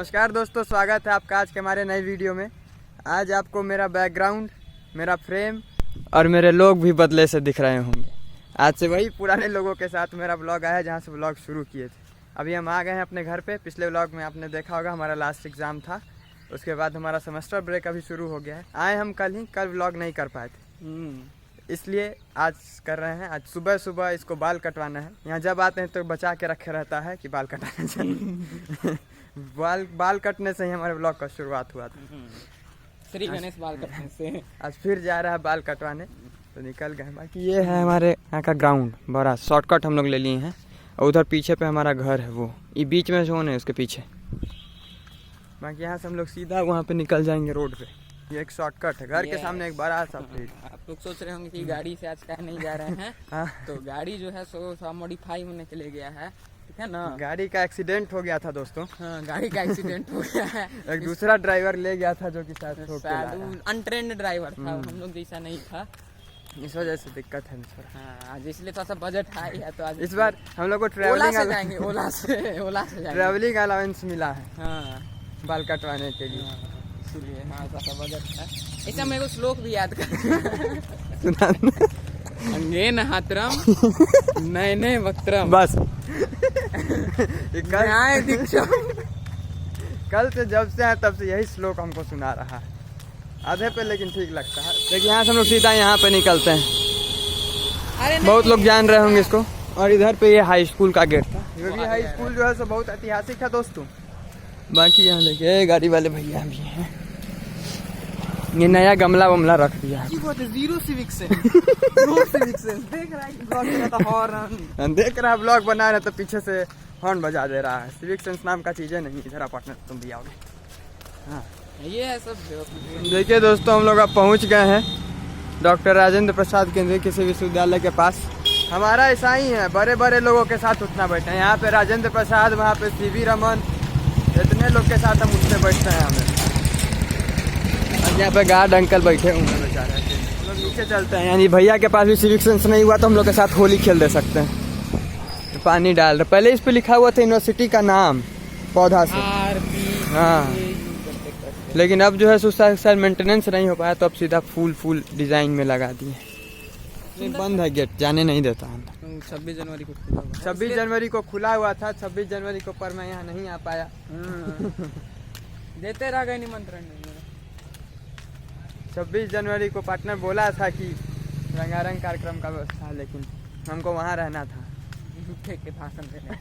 नमस्कार दोस्तों, स्वागत है आपका आज के हमारे नए वीडियो में। आज आपको मेरा बैकग्राउंड, मेरा फ्रेम और मेरे लोग भी बदले से दिख रहे होंगे। आज से वही पुराने लोगों के साथ मेरा ब्लॉग आया जहाँ से ब्लॉग शुरू किए थे। अभी हम आ गए हैं अपने घर पे। पिछले ब्लॉग में आपने देखा होगा हमारा लास्ट एग्ज़ाम था, उसके बाद हमारा सेमेस्टर ब्रेक अभी शुरू हो गया है। आए हम कल ब्लॉग नहीं कर पाए थे, इसलिए आज कर रहे हैं। आज सुबह सुबह इसको बाल कटवाना है। यहाँ जब आते हैं तो बचा के रखे रहता है कि बाल कटाना चाहिए। बाल कटने से ही हमारे ब्लॉग का शुरुआत हुआ था। श्री गणेश बाल कटने से आज फिर जा रहा है बाल कटवाने, तो निकल गए। बाकी ये है हमारे यहाँ का ग्राउंड, बड़ा शॉर्टकट हम लोग ले लिए हैं। और उधर पीछे पे हमारा घर है, वो ये बीच में जोन है उसके पीछे। बाकी यहाँ से हम लोग सीधा वहाँ पे निकल जाएंगे रोड पे। ये एक शॉर्टकट है, घर के सामने एक बड़ा सा फील्ड। आप लोग सोच रहे होंगे कि गाड़ी से आज कहीं नहीं जा रहे हैं। हाँ। तो गाड़ी जो है सो मॉडिफाई होने के लिए गया है, ठीक है ना। गाड़ी का एक्सीडेंट हो गया था दोस्तों। हाँ, गाड़ी का एक्सीडेंट हो गया है। एक दूसरा ड्राइवर ले गया था जो कि शायद अनट्रेंड ड्राइवर था, हम लोग जैसा नहीं था। इस वजह से दिक्कत है थोड़ा। हाँ, आज इसलिए थोड़ा सा बजट हाई है, तो आज इस बार हम लोग को ओला से जाएंगे। ओला से जाएंगे। ट्रैवलिंग अलाउंस मिला है हाँ, बाल कटवाने के लिए। इसलिए हाँ थोड़ा सा बजट है। ऐसा मेरे को श्लोक भी याद कर अंगेन हात्रम नयने वक्त्रम बस। कल से जब से है तब से यही श्लोक हमको सुना रहा है आधे पे, लेकिन ठीक लगता है। देखिए यहाँ से हम लोग सीधा यहाँ पे निकलते हैं। अरे बहुत लोग जान रहे होंगे इसको। और इधर पे ये हाई स्कूल का गेट था। ये भी हाई स्कूल जो है सो बहुत ऐतिहासिक है दोस्तों। बाकी यहाँ देखिए गाड़ी वाले भैया भी हैं। ये नया गमला वमला रख दिया है। Zero civic sense. देख रहा है ब्लॉग में तो हॉर्न देख रहा है, ब्लॉग बना रहा है तो पीछे से हॉर्न बजा दे रहा है। सिविक सेंस नाम का चीजें नहीं इधर अपार्टमेंट तुम भी आओगे। हाँ, ये है सब। देखिए दोस्तों, हम लोग अब पहुँच गए हैं डॉक्टर राजेंद्र प्रसाद केंद्रीय कृषि विश्वविद्यालय के पास। हमारा ऐसा ही है, बड़े बड़े लोगों के साथ उठना बैठे हैं। यहाँ पे राजेंद्र प्रसाद, वहाँ पे सीवी रमन, इतने लोग के साथ हम उठते बैठते हैं हमें। और यहाँ पे गार्ड अंकल बैठे हुए हैं बेचारे। हम लोग नीचे चलते हैं, यानी भैया के पास भी सिविक सेंस नहीं हुआ तो हम लोग के साथ होली खेल दे सकते हैं। तो पानी डाल रहे, पहले इस पे लिखा हुआ था यूनिवर्सिटी का नाम पौधा से। हाँ, लेकिन अब जो है शायद मेंटेनेंस नहीं हो पाया, तो अब सीधा फूल डिजाइन में लगा दिए। बंद है गेट, जाने नहीं देता है। 26 जनवरी को खुला हुआ। 26 जनवरी को खुला हुआ था, 26 जनवरी को, पर मैं यहाँ नहीं आ पाया। देते रह गए निमंत्रण। 26 जनवरी को पार्टनर बोला था कि रंगारंग कार्यक्रम का व्यवस्था है, लेकिन हमको वहाँ रहना था। के भाषण देने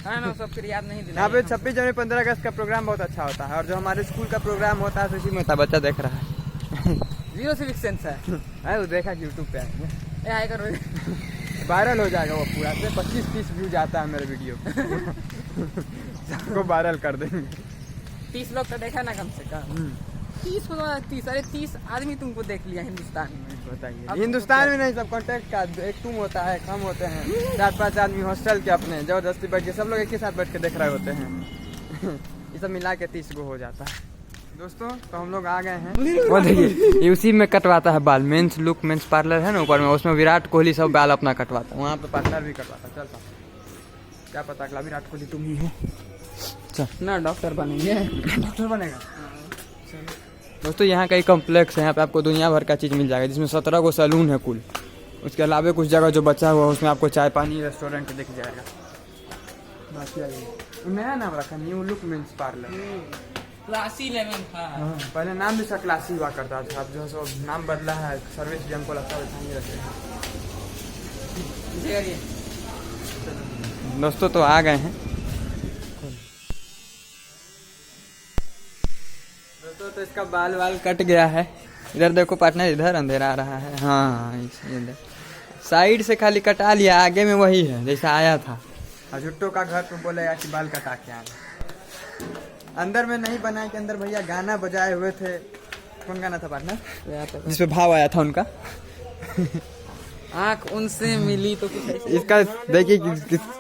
हाँ ना, सब फिर याद नहीं दिला। यहाँ पे 26 जनवरी 15 अगस्त का प्रोग्राम बहुत अच्छा होता है। और जो हमारे स्कूल का प्रोग्राम होता है उसी में होता है। बच्चा देख रहा है। जीरो सिविक सेंस है। वो देखा कि यूट्यूब पे आएंगे, आएगा वायरल हो जाएगा वो पूरा। से 25-30 व्यूज आता है मेरे वीडियो सबको वायरल कर देंगे। 30 लोग तो देखा ना कम से कम। 30 आदमी तुमको देख लिया हिंदुस्तान में। बताइए, हिंदुस्तान में नहीं, सब कॉन्टेक्ट का एक तुम होता है, कम होते हैं 4-5 आदमी हॉस्टल के अपने जबरदस्ती बैठ के, सब लोग एक ही साथ बैठ के देख रहे होते हैं। ये सब मिला के 30 गो हो जाता है दोस्तों। तो हम लोग आ गए हैं। वो देखिए, ये उसी में कटवाता है बाल। मेंस लुक मेंस पार्लर है ना ऊपर में, उसमें विराट कोहली सब बाल अपना कटवाता है। वहाँ पे पार्लर भी कटवाता। चलता क्या पता अगला विराट कोहली तुम ही हो। चल ना, डॉक्टर बनेंगे। डॉक्टर बनेगा दोस्तों। यहाँ का एक कॉम्प्लेक्स है, यहाँ पे आपको दुनिया भर का चीज़ मिल जाएगा, जिसमें 17 गो सैलून है कुल। उसके अलावा कुछ जगह जो बचा हुआ है उसमें आपको चाय पानी रेस्टोरेंट दिख जाएगा। बाकी नया नाम रखा, new look men's parlour. Classy 11 था। पहले नाम भी सा क्लासी हुआ करता था, अब जो है सो नाम बदला है। सर्विस भी हमको लगता है वैसा नहीं रखते हैं। दोस्तों तो आ गए हैं दोस्तों। तो इसका बाल कट गया है। इधर देखो पार्टनर, इधर अंधेरा आ रहा है। हाँ, इधर साइड से खाली कटा लिया, आगे में वही है जैसा आया था। और जुट्टो का घर पे बोलेगा कि बाल कटा के आना। अंदर में नहीं बनाए के अंदर भैया गाना बजाए हुए थे। कौन गाना था पार्टनर जिसपे भाव आया था उनका? आँख उनसे मिली तो कुछ। इसका देखिए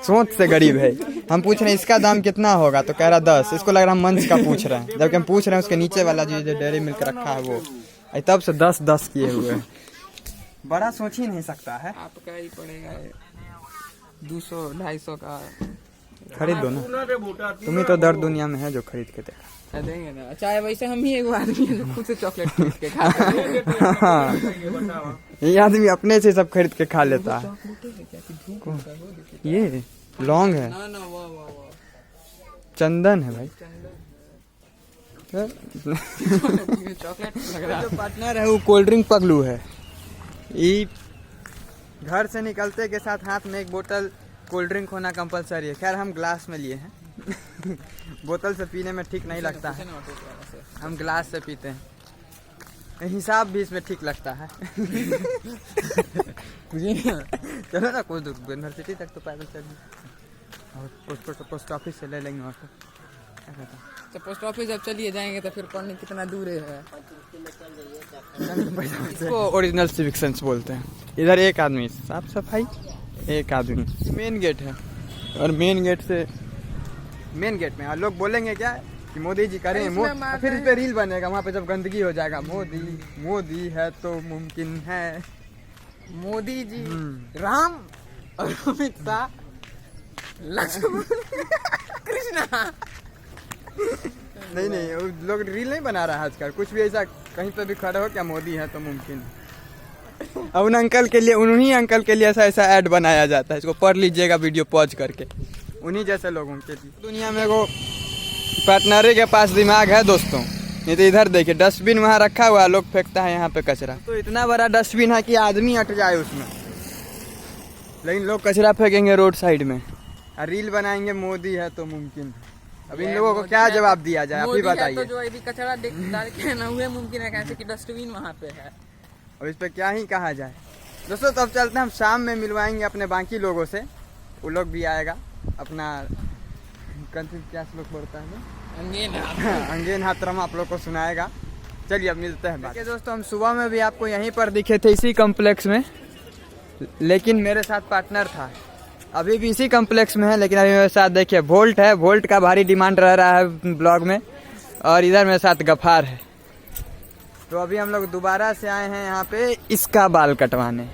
सोच से गरीब है। हम पूछ रहे हैं इसका दाम कितना होगा, तो कह रहा 10। इसको लग रहा हम मंच का पूछ रहे हैं, जबकि हम पूछ रहे हैं उसके नीचे वाला जो डेयरी मिल्क रखा है वो। तब से 10 किए हुए हैं। बड़ा सोच ही नहीं सकता है। आपका ही पड़ेगा 200-250 का। खरीद दो ना, तुम ही तो दर्द दुनिया में है जो खरीद के देखा। देंगे ना, चाहे वैसे हम ही एक आदमी है जो खुद से चॉकलेट खरीद के खाता है। ये आदमी अपने से सब खरीद के खा लेता है। ये लौंग है, ना ना वो चंदन है भाई। चॉकलेट लग रहा जो पार्टनर है वो कोल्ड ड्रिंक पगलू है। ये घर से निकलते के साथ हाथ में एक बोतल कोल्ड ड्रिंक होना कंपलसरी है। खैर हम ग्लास में लिए हैं बोतल से पीने में ठीक नहीं लगता है, हम ग्लास से पीते हैं। हिसाब भी इसमें ठीक लगता है। चलो ना कुछ दूर यूनिवर्सिटी तक तो पैदल चलिए, और पोस्ट ऑफिस से ले लेंगे ऑटो। तो पोस्ट ऑफिस जब चलिए जाएंगे तो फिर पढ़ने कितना दूर है। इसको ओरिजिनल सिविक सेंस बोलते हैं। इधर एक आदमी साफ सफाई, एक आदमी मेन गेट है, और मेन गेट में लोग बोलेंगे क्या कि मोदी जी करें, फिर इस पे रील बनेगा, वहाँ पे जब गंदगी हो जाएगा, मोदी है तो मुमकिन है। मोदी जी, राम और अमित शाह, लक्ष्मण, कृष्णा। नहीं वो लोग रील नहीं बना रहा है आजकल, कुछ भी ऐसा कहीं पे भी खड़े हो क्या मोदी है तो मुमकिन है। अब उन अंकल के लिए, उन्हीं अंकल के लिए ऐसा ऐड बनाया जाता है। इसको पढ़ लीजिएगा वीडियो पॉज करके, उन्हीं जैसे लोगों के लिए। दुनिया में वो पार्टनर के पास दिमाग है दोस्तों। नहीं तो इधर देखिए डस्टबिन वहाँ रखा हुआ, लोग फेंकता है यहाँ पे कचरा। तो इतना बड़ा डस्टबिन है कि आदमी अट जाए उसमें, लेकिन लोग कचरा फेंकेंगे रोड साइड में और रील बनाएंगे मोदी है तो मुमकिन है। अब इन लोगों को क्या जवाब दिया जाए, आप ही बताइए। तो जो अभी कचरा डाल के ना हुए मुमकिन है कैसे कि डस्टबिन वहाँ पे है। और इस पे क्या ही कहा जाए दोस्तों। तो अब चलते हैं, हम शाम में मिलवाएंगे अपने बाकी लोगों से, वो लोग भी आएगा अपना क्या श्लोक बोलता है अंगेन हाथरम आप लोग को सुनाएगा। चलिए अब मिलते हैं। देखिए दोस्तों, हम सुबह में भी आपको यहीं पर दिखे थे इसी कॉम्प्लेक्स में, लेकिन मेरे साथ पार्टनर था। अभी भी इसी कॉम्प्लेक्स में है, लेकिन अभी मेरे साथ देखिए वोल्ट है। वोल्ट का भारी डिमांड रह रहा है ब्लॉग में, और इधर मेरे साथ गफार है। तो अभी हम लोग दोबारा से आए हैं यहाँ पे इसका बाल कटवाने।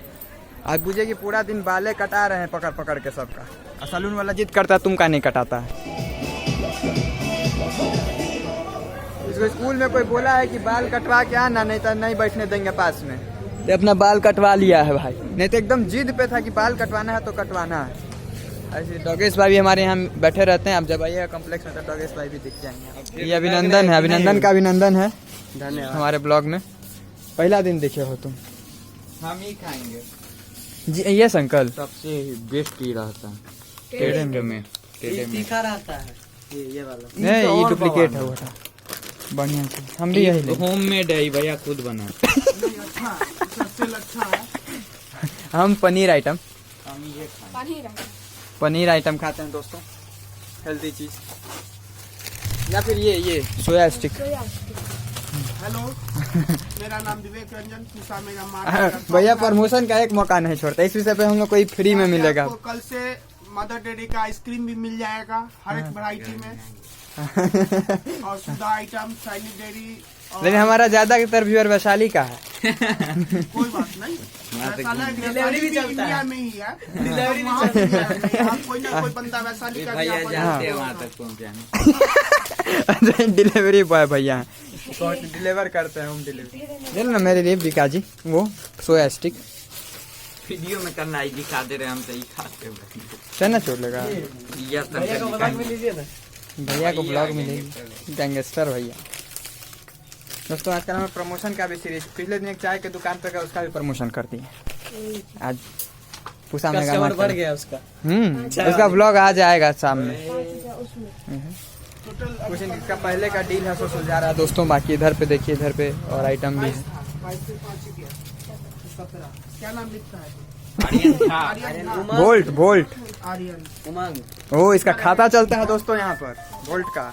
आज बुझे कि पूरा दिन बालें कटा रहे हैं पकड़ पकड़ के सबका, और सैलून वाला जिद करता तुम का नहीं कटाता है। इसको स्कूल में कोई बोला है कि बाल कटवा के आना, नहीं तो नहीं बैठने देंगे पास में। तो अपना बाल कटवा लिया है भाई, नहीं तो एकदम जिद पे था कि बाल कटवाना है तो कटवाना है। ऐसे डॉगेश भाई भी हमारे यहाँ बैठे रहते हैं। आप जब आइएगा कॉम्प्लेक्स में तो डॉगेश भाई भी दिख जाएंगे। ये अभिनंदन है, अभिनंदन का अभिनंदन है। धन्यवाद। हमारे ब्लॉग में पहला दिन देखे हो तुम। हम ही खाएंगे जी। ये अंकल सबसे बेस्ट ही रहता है टेढ़े में तीखा रहता है ये वाला। नहीं, ये डुप्लीकेट है वो बढ़िया से। हम भी यही होम मेड है भैया, खुद बना। हम पनीर आइटम हम ये खाएं। पनीर आइटम खाते हैं दोस्तों, हेल्दी चीज। या फिर ये सोया स्टिक। हेलो मेरा नाम विवेक रंजन पूसा मेरा मार्केट। भैया प्रमोशन का एक मौका नहीं छोड़ता, इस विषय पे हम लोग कोई फ्री में मिलेगा। आपको कल से मदर डेयरी का आइसक्रीम भी मिल जाएगा हर एक वैरायटी में, और सुधा आइटम, चाइनीज डेयरी। लेकिन हमारा ज्यादातर व्यूअर वैशाली का है। कोई बात नहीं, डिलीवरी भी इंडिया में ही है, डिलीवरी कोई ना कोई बंदा वैशाली का भैया जाते हैं वहाँ तक पहुँचाने। डिलीवरी बॉय भैया डिलीवर करते हैं, होम डिलीवरी। देना ना मेरे लिए बिका जी वो सोया स्टिक। वीडियो में करना ही दिखा दे रहे, हम तो ही खाते हैं। चना छोड़ लेगा भैया को ब्लॉग में ले गैंगस्टर भैया। दोस्तों आजकल हमें प्रमोशन का भी सीरीज, पिछले दिन एक चाय के दुकान पे गया उसका भी प्रमोशन कर दिए। आज पूछा मेगा बढ़ गया उसका। उसका ब्लॉग आ जाएगा सामने। कुछ इसका पहले का डील है, सो सुलझा रहा है दोस्तों। बाकी इधर पे देखिए, इधर पे और आइटम भी है। क्या नाम लिखता है? वोल्ट आर्यन उमंग। ओ, इसका खाता चलता है दोस्तों यहाँ पर। वोल्ट का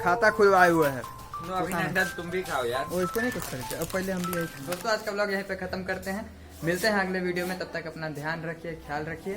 खाता खुलवाए हुए है। अभिनंदन तुम भी खाओ यार। वो इसको नहीं कुछ करते, अब पहले हम भी यही। दोस्तों आज का ब्लॉग यहीं पे खत्म करते हैं, मिलते हैं अगले वीडियो में। तब तक अपना ध्यान रखिए, ख्याल रखिए।